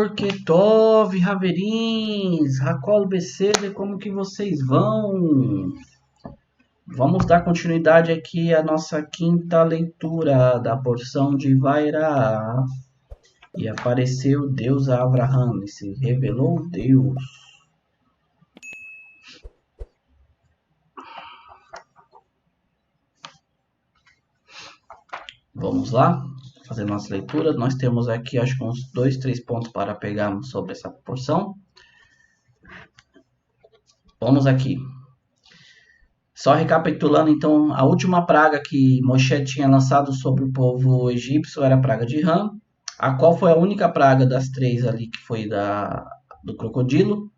Borketov, Raverins, Racol BC, como que vocês vão? Vamos dar continuidade aqui à nossa quinta leitura da porção de Vairá. E apareceu Deus a Abraham, e se revelou Deus. Vamos lá, fazer nossa leitura. Nós temos aqui, acho que uns 2, 3 pontos para pegarmos sobre essa porção. Vamos aqui. Só recapitulando, então, a última praga que Moshe tinha lançado sobre o povo egípcio era a praga de Ram, a qual foi a única praga das 3 ali, que foi do crocodilo,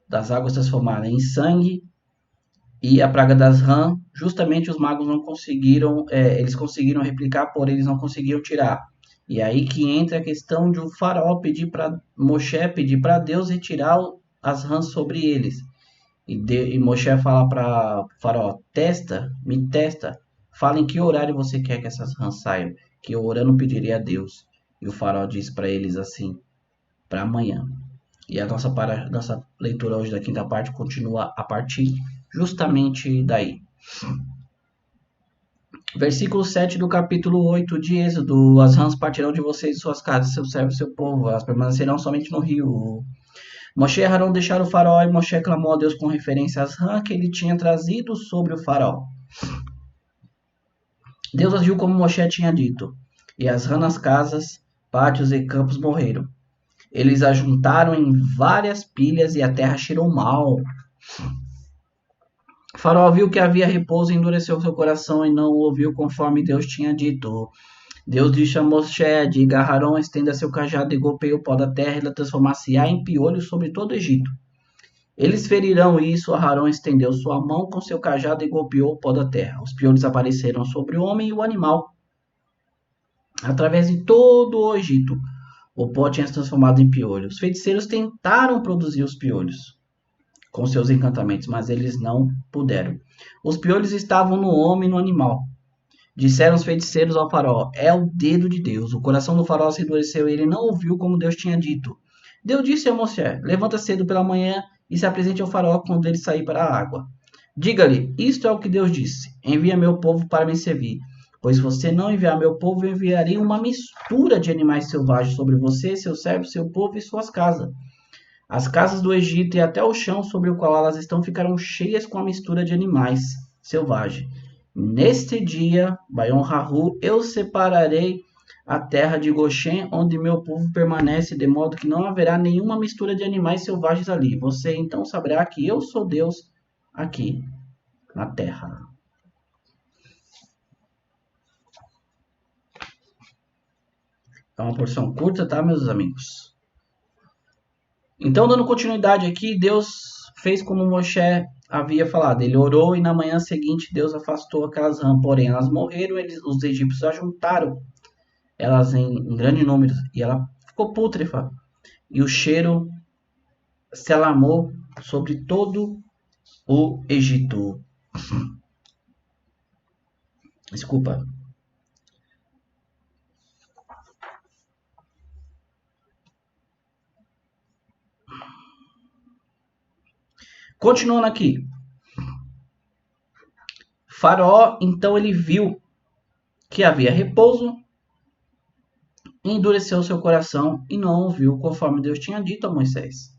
das águas transformadas em sangue, e a praga das Ram. Justamente os magos não conseguiram, eles conseguiram replicar, porém eles não conseguiram tirar. E aí que entra a questão de o faraó pedir para Moshe, pedir para Deus retirar as rãs sobre eles. E Moshe fala para o faraó, me testa, fala em que horário você quer que essas rãs saiam, que eu orando pediria a Deus. E o faraó diz para eles assim, para amanhã. E a nossa leitura hoje da quinta parte continua a partir justamente daí. Versículo 7 do capítulo 8 de Êxodo. As rãs partirão de vocês de suas casas, seu servo e seu povo, elas permanecerão somente no rio. Moshe e Arão deixaram o faraó e Moshe clamou a Deus com referência às rãs que ele tinha trazido sobre o faraó. Deus agiu como Moshe tinha dito, e as rãs nas casas, pátios e campos morreram. Eles ajuntaram em várias pilhas e a terra cheirou mal. O faraó viu que havia repouso e endureceu seu coração e não o ouviu conforme Deus tinha dito. Deus disse a Moshe, diga a Arão, estenda seu cajado e golpeie o pó da terra e ela transformar-se-á em piolho sobre todo o Egito. Eles ferirão isso, Arão estendeu sua mão com seu cajado e golpeou o pó da terra. Os piolhos apareceram sobre o homem e o animal, através de todo o Egito. O pó tinha se transformado em piolho. Os feiticeiros tentaram produzir os piolhos com seus encantamentos, mas eles não puderam. Os piolhos estavam no homem e no animal. Disseram os feiticeiros ao faraó, é o dedo de Deus. O coração do faraó se endureceu e ele não ouviu como Deus tinha dito. Deus disse a Moshe, levanta cedo pela manhã e se apresente ao faraó quando ele sair para a água. Diga-lhe, isto é o que Deus disse, envia meu povo para me servir. Pois se você não enviar meu povo, eu enviarei uma mistura de animais selvagens sobre você, seu servo, seu povo e suas casas. As casas do Egito e até o chão sobre o qual elas estão ficarão cheias com a mistura de animais selvagens. Neste dia, Bayom Rahu, eu separarei a terra de Goshen, onde meu povo permanece, de modo que não haverá nenhuma mistura de animais selvagens ali. Você então saberá que eu sou Deus aqui na terra. É uma porção curta, tá, meus amigos? Então, dando continuidade aqui, Deus fez como Moshe havia falado. Ele orou e na manhã seguinte Deus afastou aquelas rãs. Porém, elas morreram, os egípcios ajuntaram elas em grande número e ela ficou pútrefa. E o cheiro se alarmou sobre todo o Egito. Desculpa. Continuando aqui. Faraó, então, ele viu que havia repouso, endureceu seu coração e não ouviu conforme Deus tinha dito a Moisés.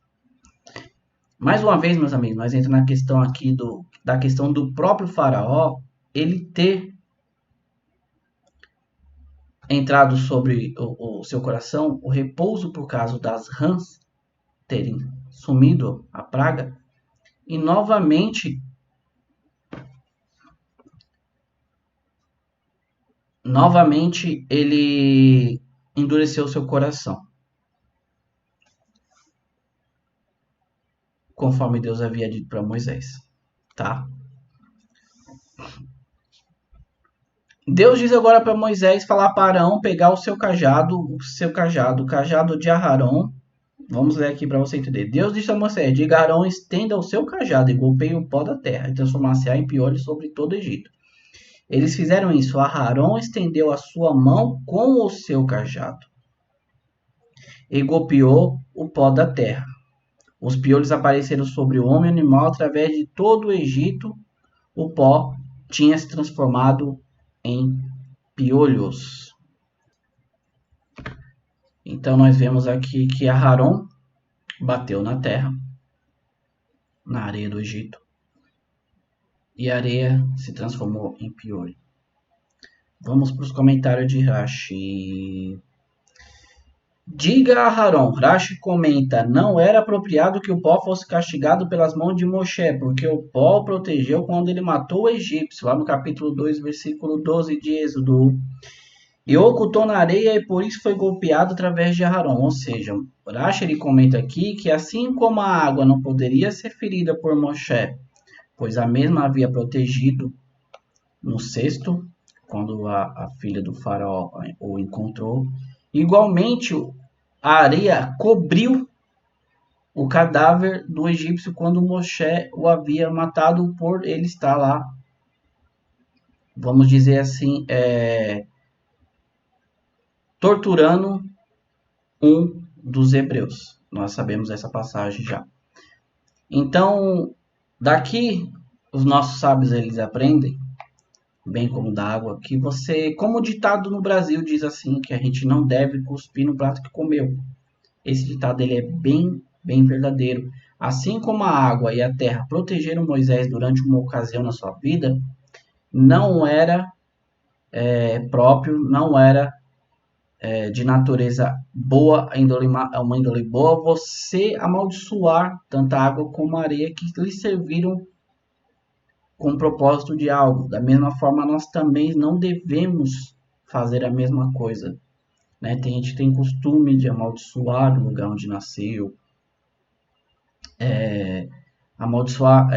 Mais uma vez, meus amigos, nós entramos na questão aqui da questão do próprio faraó, ele ter entrado sobre o seu coração o repouso por causa das rãs terem sumido a praga e novamente ele endureceu seu coração, conforme Deus havia dito para Moisés, tá? Deus diz agora para Moisés falar para Arão pegar o cajado de Aharon. Vamos ler aqui para você entender. Deus disse a Moisés, diga a Arão, estenda o seu cajado e golpeie o pó da terra e transformar-se-á em piolho sobre todo o Egito. Eles fizeram isso. Aharon estendeu a sua mão com o seu cajado. e golpeou o pó da terra. Os piolhos apareceram sobre o homem e o animal através de todo o Egito. O pó tinha se transformado em piolhos. Então nós vemos aqui que Aharon bateu na terra, na areia do Egito, e a areia se transformou em piolho. Vamos para os comentários de Rashi. Diga a Aharon, Rashi comenta, não era apropriado que o pó fosse castigado pelas mãos de Moshe, porque o pó o protegeu quando ele matou o egípcio, lá no capítulo 2, versículo 12 de Êxodo. E ocultou na areia e por isso foi golpeado através de Aharon. Ou seja, Rashi ele comenta aqui que assim como a água não poderia ser ferida por Moshe, pois a mesma havia protegido no cesto, quando a filha do faraó o encontrou, igualmente a areia cobriu o cadáver do egípcio quando Moshe o havia matado por ele estar lá, vamos dizer assim, torturando um dos hebreus. Nós sabemos essa passagem já. Então, daqui os nossos sábios eles aprendem, bem como da água, que você, como o ditado no Brasil diz assim, que a gente não deve cuspir no prato que comeu. Esse ditado ele é bem verdadeiro. Assim como a água e a terra protegeram Moisés durante uma ocasião na sua vida, não era próprio, não era de natureza boa, uma índole boa, você amaldiçoar tanta água como a areia que lhe serviram com o propósito de algo. Da mesma forma, nós também não devemos fazer a mesma coisa. Né? Tem gente que tem costume de amaldiçoar o lugar onde nasceu, amaldiçoar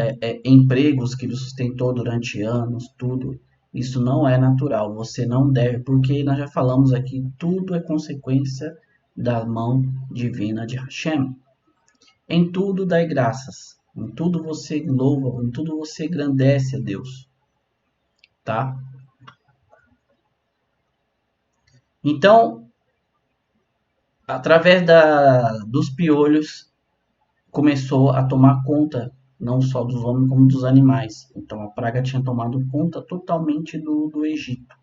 empregos que ele sustentou durante anos, tudo. Isso não é natural, você não deve, porque nós já falamos aqui, tudo é consequência da mão divina de Hashem. Em tudo dai graças, em tudo você louva, em tudo você engrandece a Deus. Tá? Então, através dos piolhos, começou a tomar conta não só dos homens como dos animais. Então a praga tinha tomado conta totalmente do Egito.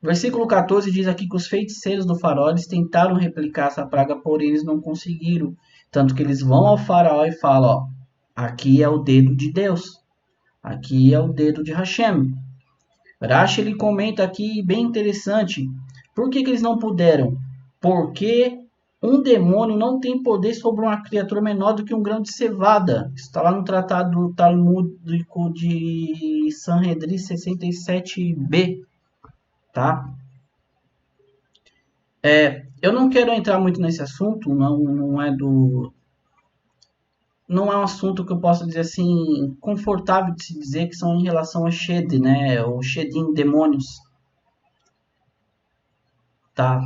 Versículo 14 diz aqui que os feiticeiros do faraó eles tentaram replicar essa praga, porém eles não conseguiram. Tanto que eles vão ao faraó e falam, ó, aqui é o dedo de Deus. Aqui é o dedo de Hashem. Rashi ele comenta aqui, bem interessante, por que eles não puderam? Porque um demônio não tem poder sobre uma criatura menor do que um grão de cevada. Está lá no tratado talmúdico de Sanhedrin 67b. Tá? Eu não quero entrar muito nesse assunto, não é um assunto que eu possa dizer assim, confortável de se dizer que são em relação a Shed, né? Ou Shedim, demônios. Tá?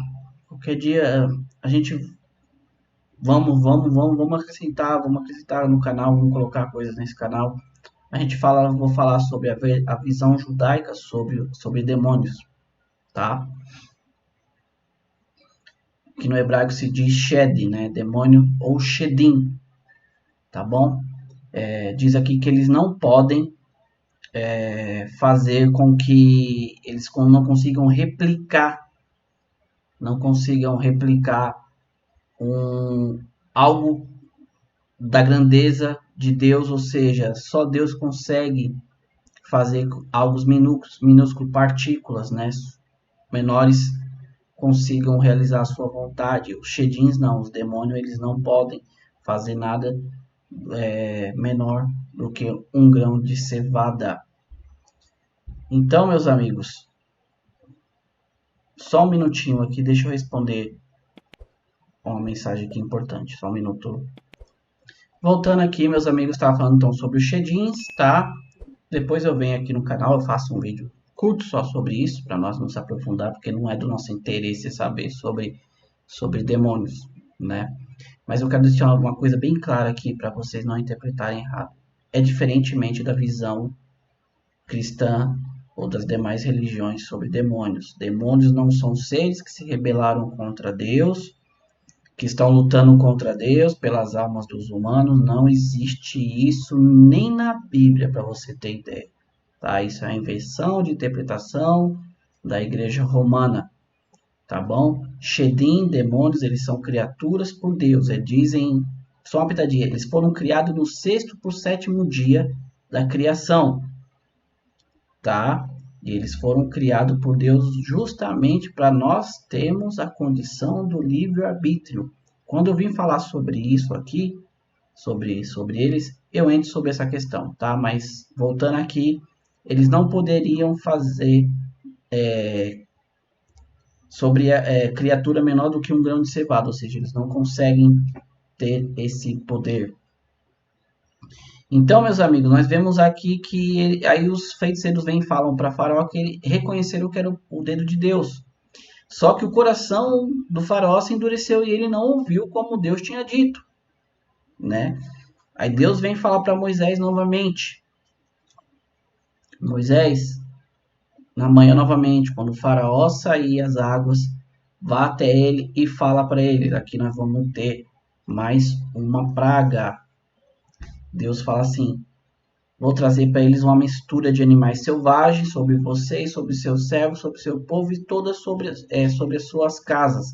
Qualquer dia a gente vamos acrescentar no canal, vamos colocar coisas nesse canal. Vou falar sobre a visão judaica sobre demônios, tá? Que no hebraico se diz Shed, né? Demônio ou Shedim, tá bom? Diz aqui que eles não podem fazer com que eles não consigam replicar algo da grandeza de Deus, ou seja, só Deus consegue fazer algo minúsculos, partículas, né, menores, consigam realizar a sua vontade. Os Shedins não, os demônios eles não podem fazer nada menor do que um grão de cevada. Então, meus amigos, só um minutinho aqui, deixa eu responder uma mensagem aqui importante, só um minuto. Voltando aqui, meus amigos, estava falando então sobre os Shedins, tá? Depois eu venho aqui no canal, eu faço um vídeo curto só sobre isso, para nós nos aprofundar, porque não é do nosso interesse saber sobre demônios, né? Mas eu quero deixar uma coisa bem clara aqui para vocês não interpretarem errado. É diferentemente da visão cristã ou das demais religiões sobre demônios. Demônios não são seres que se rebelaram contra Deus que estão lutando contra Deus pelas almas dos humanos. Não existe isso nem na Bíblia, para você ter ideia. Tá? Isso é a invenção de interpretação da igreja romana. Tá bom? Shedim, demônios, eles são criaturas por Deus. Eles dizem, só uma pitadinha, eles foram criados no 6º por 7º dia da criação. Tá? E eles foram criados por Deus justamente para nós termos a condição do livre-arbítrio. Quando eu vim falar sobre isso aqui, sobre eles, eu entro sobre essa questão, tá? Mas voltando aqui, eles não poderiam fazer sobre criatura menor do que um grão de cevada, ou seja, eles não conseguem ter esse poder. Então, meus amigos, nós vemos aqui que aí os feiticeiros vêm e falam para Faraó que ele reconheceram que era o dedo de Deus. Só que o coração do Faraó se endureceu e ele não ouviu como Deus tinha dito, né? Aí Deus vem falar para Moisés novamente. Moisés, na manhã novamente, quando o Faraó sair as águas, vá até ele e fala para ele, aqui nós vamos ter mais uma praga. Deus fala assim, vou trazer para eles uma mistura de animais selvagens sobre vocês, sobre seus servos, sobre seu povo e todas sobre as suas casas.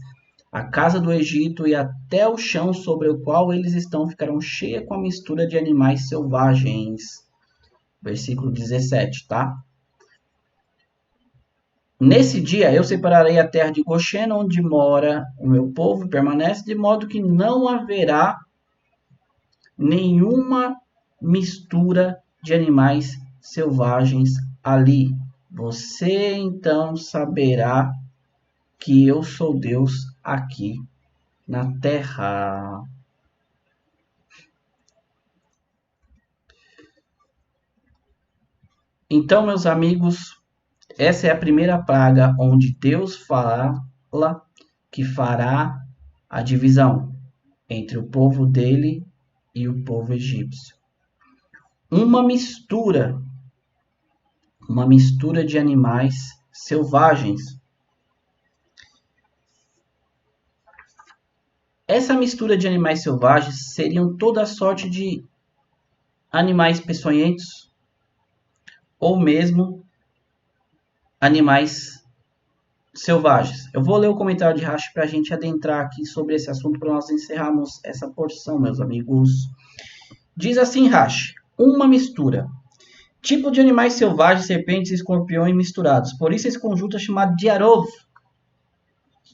A casa do Egito e até o chão sobre o qual eles estão ficarão cheia com a mistura de animais selvagens. Versículo 17, tá? Nesse dia eu separarei a terra de Goshen, onde mora o meu povo, e permanece, de modo que não haverá nenhuma mistura de animais selvagens ali. Você então saberá que eu sou Deus aqui na terra. Então, meus amigos, essa é a primeira praga onde Deus fala que fará a divisão entre o povo dele e o povo egípcio. Uma mistura de animais selvagens. Essa mistura de animais selvagens seriam toda sorte de animais peçonhentos ou mesmo animais selvagens. Eu vou ler o comentário de Rashi para a gente adentrar aqui sobre esse assunto para nós encerrarmos essa porção, meus amigos. Diz assim Rashi, uma mistura. Tipo de animais selvagens, serpentes e escorpiões misturados. Por isso esse conjunto é chamado de Arov,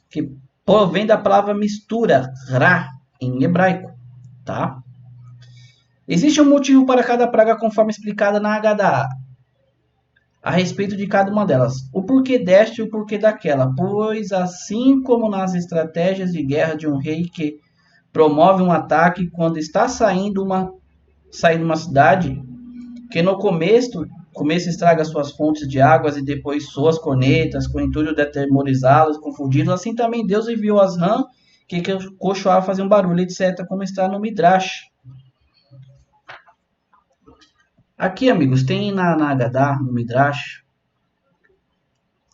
que provém da palavra mistura, ra, em hebraico, tá? Existe um motivo para cada praga conforme explicada na Haggadah, a respeito de cada uma delas. O porquê desta e o porquê daquela. Pois assim como nas estratégias de guerra de um rei que promove um ataque quando está saindo uma cidade, que no começo estraga suas fontes de águas e depois suas cornetas, com o intuito de atemorizá-los, confundidos, assim também Deus enviou as rãs que cochoavam, faziam barulho, etc., como está no Midrash. Aqui, amigos, tem na Haggadah, no Midrash,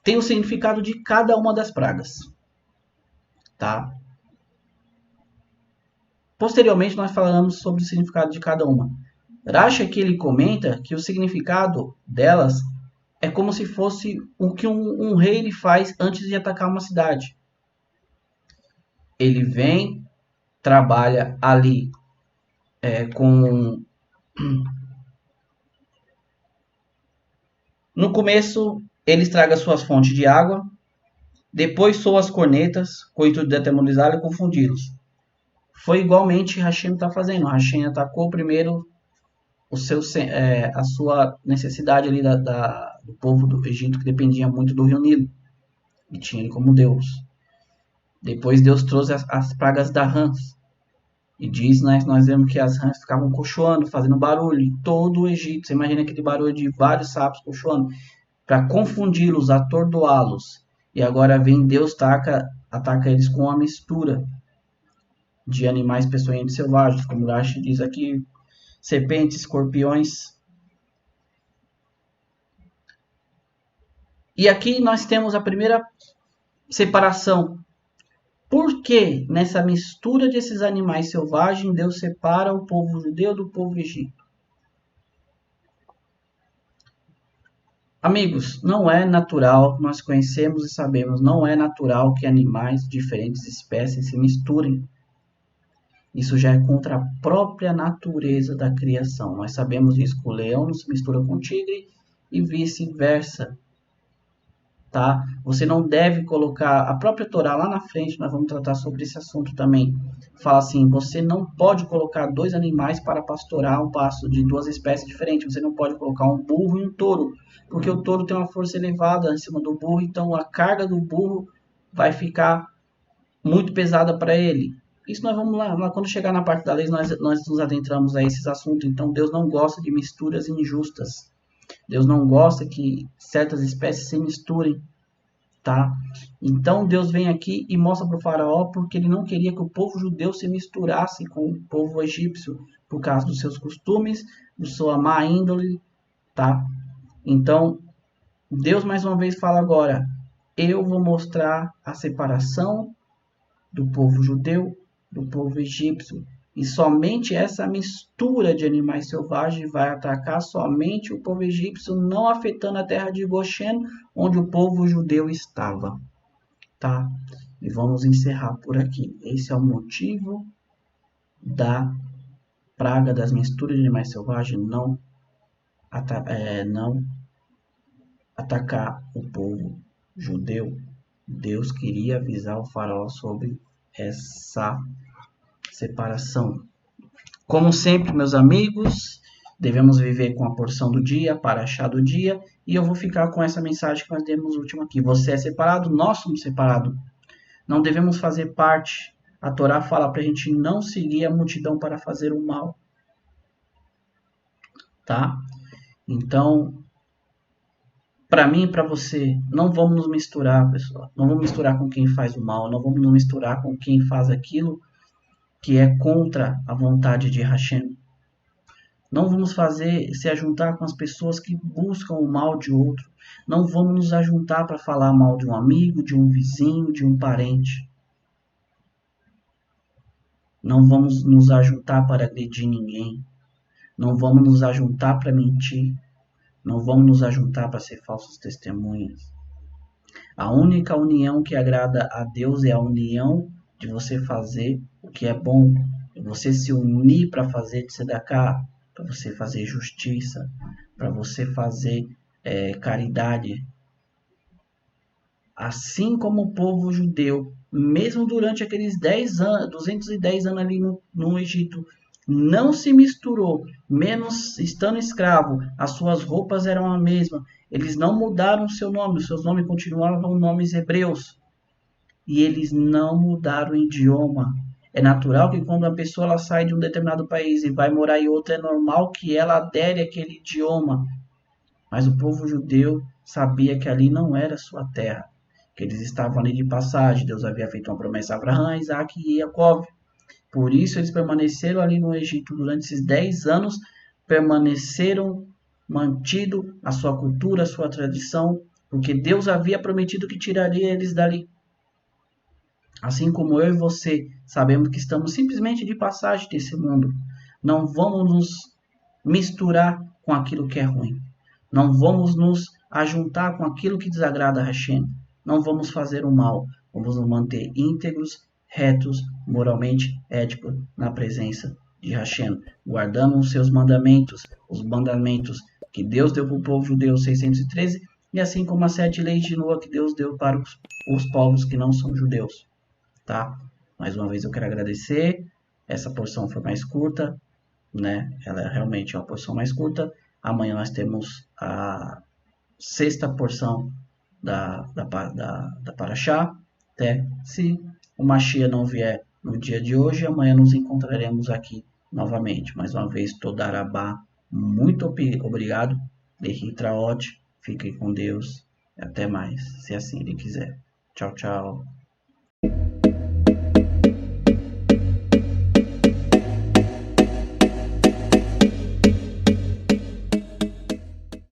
tem o significado de cada uma das pragas, tá? Posteriormente, nós falaremos sobre o significado de cada uma. Rashi aqui ele comenta que o significado delas é como se fosse o que um rei ele faz antes de atacar uma cidade. Ele vem, trabalha ali com... No começo, ele estraga suas fontes de água, depois soa as cornetas, com o intuito de atemorizá-los e confundi-los. Foi igualmente Hashem está fazendo. Hashem atacou primeiro a sua necessidade ali do povo do Egito, que dependia muito do rio Nilo, e tinha ele como Deus. Depois Deus trouxe as pragas da rãs. E diz, né, nós vemos que as rãs ficavam cochoando, fazendo barulho em todo o Egito. Você imagina aquele barulho de vários sapos cochoando, para confundi-los, atordoá-los. E agora vem Deus, ataca eles com uma mistura de animais peçonhentos selvagens, como Rashi diz aqui, serpentes, escorpiões. E aqui nós temos a primeira separação Por que nessa mistura desses animais selvagens Deus separa o povo judeu do povo egípcio? Amigos, não é natural, nós conhecemos e sabemos, não é natural que animais de diferentes espécies se misturem. Isso já é contra a própria natureza da criação. Nós sabemos isso, que o leão não se mistura com o tigre e vice-versa. Tá? Você não deve colocar, a própria Torá lá na frente, nós vamos tratar sobre esse assunto também, fala assim, você não pode colocar dois animais para pastorar um pasto de duas espécies diferentes, você não pode colocar um burro e um touro, porque o touro tem uma força elevada em cima do burro, então a carga do burro vai ficar muito pesada para ele. Isso nós vamos lá, quando chegar na parte da lei, nós nos adentramos a esses assuntos, então Deus não gosta de misturas injustas. Deus não gosta que certas espécies se misturem, tá? Então Deus vem aqui e mostra para o faraó porque ele não queria que o povo judeu se misturasse com o povo egípcio por causa dos seus costumes, da sua má índole, tá? Então Deus mais uma vez fala agora: eu vou mostrar a separação do povo judeu do povo egípcio. E somente essa mistura de animais selvagens vai atacar somente o povo egípcio, não afetando a terra de Goshen, onde o povo judeu estava. Tá? E vamos encerrar por aqui. Esse é o motivo da praga das misturas de animais selvagens não atacar o povo judeu. Deus queria avisar o faraó sobre essa separação. Como sempre, meus amigos, devemos viver com a porção do dia, paraxá do dia, e eu vou ficar com essa mensagem que nós demos último aqui. Você é separado, nós somos separados. Não devemos fazer parte. A Torá fala para a gente não seguir a multidão para fazer o mal. Tá? Então, para mim e para você, não vamos nos misturar, pessoal. Não vamos misturar com quem faz o mal, não vamos nos misturar com quem faz aquilo que é contra a vontade de Hashem. Não vamos se ajuntar com as pessoas que buscam o mal de outro. Não vamos nos ajuntar para falar mal de um amigo, de um vizinho, de um parente. Não vamos nos ajuntar para agredir ninguém. Não vamos nos ajuntar para mentir. Não vamos nos ajuntar para ser falsos testemunhas. A única união que agrada a Deus é a união de você fazer o que é bom. De você se unir para fazer tzedakah, para você fazer justiça, para você fazer caridade. Assim como o povo judeu, mesmo durante aqueles 10 anos, 210 anos ali no Egito, não se misturou, menos estando escravo, as suas roupas eram a mesma, eles não mudaram seu nome, os seus nomes continuavam nomes hebreus, e eles não mudaram o idioma. É natural que quando a pessoa ela sai de um determinado país e vai morar em outro, é normal que ela adere àquele idioma. Mas o povo judeu sabia que ali não era sua terra, que eles estavam ali de passagem. Deus havia feito uma promessa a Abraão, Isaac e Jacó. Por isso eles permaneceram ali no Egito durante esses 10 anos, permaneceram mantido a sua cultura, a sua tradição, porque Deus havia prometido que tiraria eles dali. Assim como eu e você sabemos que estamos simplesmente de passagem desse mundo, não vamos nos misturar com aquilo que é ruim. Não vamos nos ajuntar com aquilo que desagrada a Hashem. Não vamos fazer o mal. Vamos nos manter íntegros, retos, moralmente éticos na presença de Hashem, guardando os seus mandamentos, os mandamentos que Deus deu para o povo judeu 613, e assim como as 7 leis de Noa que Deus deu para os povos que não são judeus. Tá? Mais uma vez eu quero agradecer. Essa porção foi mais curta, né? Ela realmente é uma porção mais curta. Amanhã nós temos a 6ª porção da Paraxá. Até se o Mashiach não vier no dia de hoje, amanhã nos encontraremos aqui novamente. Mais uma vez, Todarabá, muito obrigado. Lehitraot, fique com Deus. Até mais, se assim Ele quiser. Tchau, tchau.